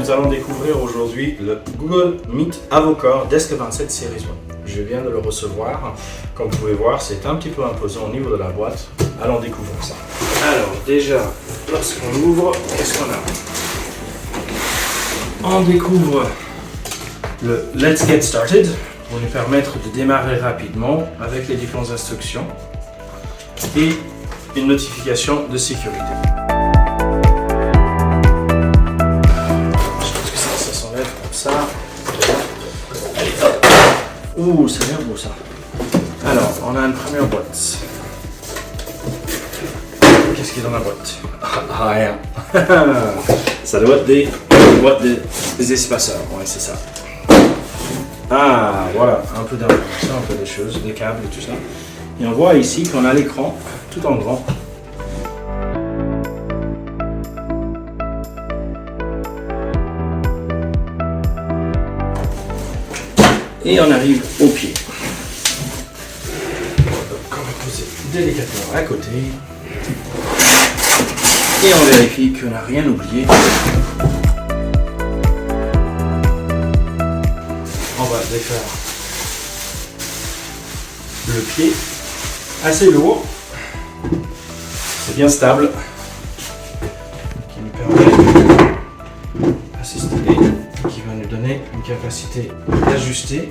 nous allons découvrir aujourd'hui le Google Meet Avocore Desk 27 Series 1. Je viens de le recevoir. Comme vous pouvez voir, c'est un petit peu imposant au niveau de la boîte. Allons découvrir ça. Alors déjà, lorsqu'on ouvre, qu'est-ce qu'on a? On découvre le Let's Get Started pour nous permettre de démarrer rapidement avec les différentes instructions et une notification de sécurité. Ça. Allez, hop. Ouh, ça a l'air beau ça. Alors, on a une première boîte. Qu'est-ce qu'il y a dans la boîte? Rien. Ça doit être des boîtes des espaceurs. Ouais, c'est ça. Ah, voilà, un peu d'informations, un peu de choses, des câbles et tout ça. Et on voit ici qu'on a l'écran tout en grand. Et on arrive au pied. On va poser délicatement à côté. Et on vérifie qu'on n'a rien oublié. On va défaire le pied. Assez lourd. C'est bien stable. Qui nous permet assez stylé. Qui va nous donner une capacité d'ajuster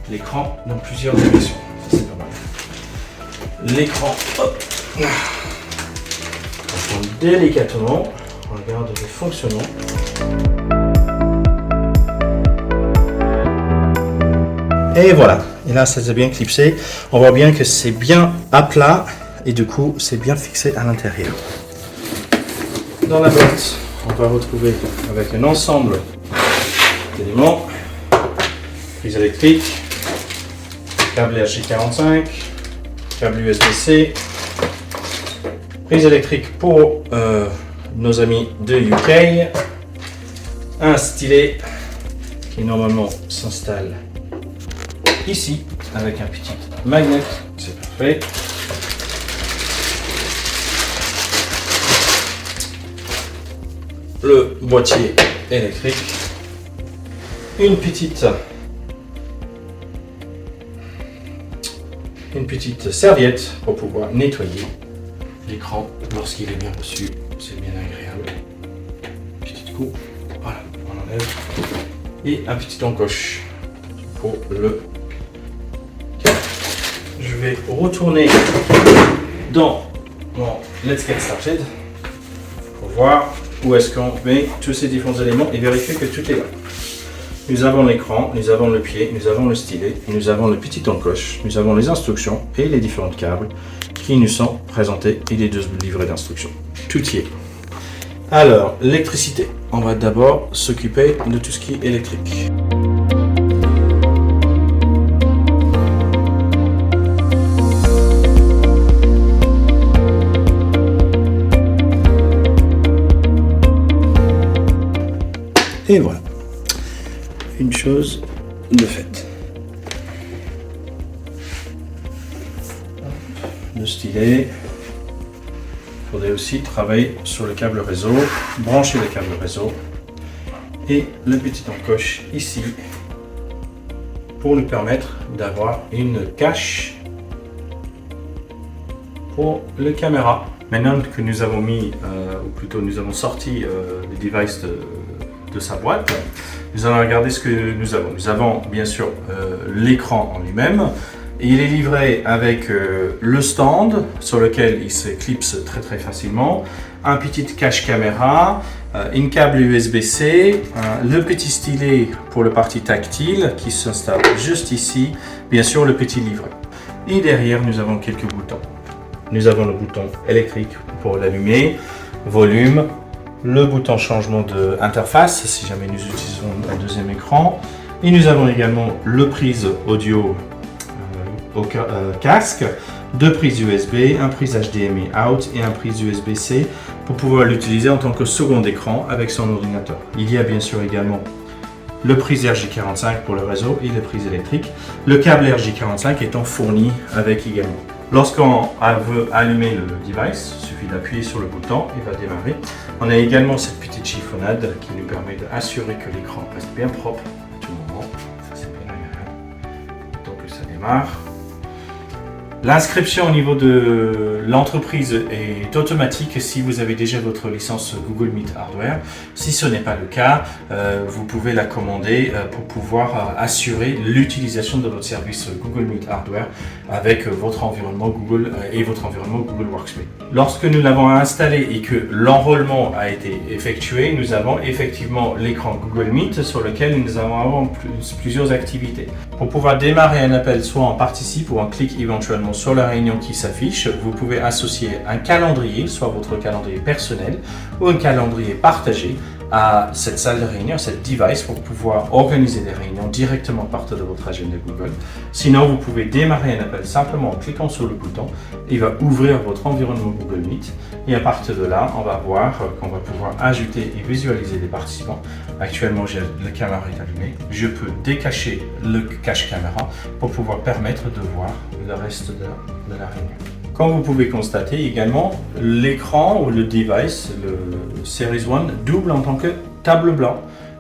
l'écran dans plusieurs directions. Ça, c'est pas mal. L'écran, hop, on prend délicatement, on regarde le fonctionnement. Et voilà, et là ça s'est bien clipsé. On voit bien que c'est bien à plat et du coup c'est bien fixé à l'intérieur. Dans la boîte, on va retrouver avec un ensemble d'éléments, prise électrique, câble RJ45, câble USB-C, prise électrique pour nos amis de UK, un stylet qui normalement s'installe ici avec un petit magnet, c'est parfait. Le boîtier électrique. Une petite serviette pour pouvoir nettoyer l'écran lorsqu'il est bien reçu. C'est bien agréable. Petite coupe, voilà, on enlève. Et un petit encoche pour le. Je vais retourner dans mon Let's Get Started pour voir où est-ce qu'on met tous ces différents éléments et vérifier que tout est là. Nous avons l'écran, nous avons le pied, nous avons le stylet, nous avons le petit encoche, nous avons les instructions et les différents câbles qui nous sont présentés et les deux livrets d'instructions. Tout y est. Alors, l'électricité. On va d'abord s'occuper de tout ce qui est électrique. Et voilà. Une chose de faite. Le stylet. Il faudrait aussi travailler sur le câble réseau, brancher le câble réseau et le petit encoche ici pour nous permettre d'avoir une cache pour le caméra. Maintenant que nous avons mis, ou plutôt nous avons sorti le device de sa boîte, nous allons regarder ce que nous avons. Nous avons bien sûr l'écran en lui-même. Il est livré avec le stand sur lequel il se clipse très facilement, un petit cache caméra, une câble USB-C, le petit stylet pour le partie tactile qui s'installe juste ici, bien sûr le petit livret. Et derrière nous avons quelques boutons. Nous avons le bouton électrique pour l'allumer, volume, le bouton changement d'interface si jamais nous utilisons un deuxième écran. Et nous avons également le prise audio au casque, deux prises USB, un prise HDMI out et un prise USB-C pour pouvoir l'utiliser en tant que second écran avec son ordinateur. Il y a bien sûr également le prise RJ45 pour le réseau et les prises électriques. Le câble RJ45 étant fourni avec également. Lorsqu'on veut allumer le device, il suffit d'appuyer sur le bouton, il va démarrer. On a également cette petite chiffonnade qui nous permet d'assurer que l'écran reste bien propre à tout moment. Ça c'est bien agréable. Donc ça démarre. L'inscription au niveau de l'entreprise est automatique si vous avez déjà votre licence Google Meet Hardware. Si ce n'est pas le cas, vous pouvez la commander pour pouvoir assurer l'utilisation de votre service Google Meet Hardware avec votre environnement Google et votre environnement Google Workspace. Lorsque nous l'avons installé et que l'enrôlement a été effectué, nous avons effectivement l'écran Google Meet sur lequel nous avons plusieurs activités. Pour pouvoir démarrer un appel, soit on participe ou on clique éventuellement sur la réunion qui s'affiche, vous pouvez associer un calendrier, soit votre calendrier personnel ou un calendrier partagé à cette salle de réunion, cette device pour pouvoir organiser des réunions directement à partir de votre agenda Google. Sinon, vous pouvez démarrer un appel simplement en cliquant sur le bouton. Il va ouvrir votre environnement Google Meet et à partir de là, on va voir qu'on va pouvoir ajouter et visualiser des participants. Actuellement, j'ai la caméra est allumée. Je peux décacher le cache caméra pour pouvoir permettre de voir le reste de la réunion. Comme vous pouvez constater également, l'écran ou le device, le Series 1, double en tant que table blanc.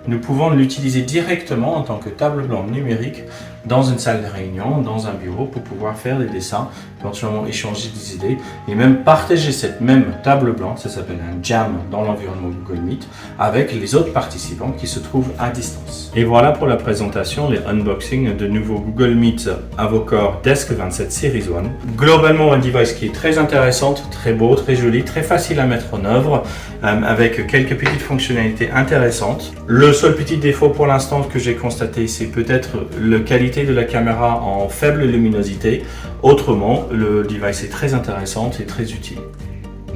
Nous pouvons l'utiliser directement en tant que table blanc numérique dans une salle de réunion, dans un bureau pour pouvoir faire des dessins, éventuellement échanger des idées et même partager cette même table blanc, ça s'appelle un jam dans l'environnement Google Meet, avec les autres participants qui se trouvent à distance. Et voilà pour la présentation, les unboxings de nouveau Google Meet Avocore Desk 27 Series 1. Globalement, un device qui est très intéressant, très beau, très joli, très facile à mettre en œuvre, avec quelques petites fonctionnalités intéressantes. Le seul petit défaut pour l'instant que j'ai constaté, c'est peut-être la qualité de la caméra en faible luminosité. Autrement, le device est très intéressant et très utile.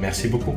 Merci beaucoup.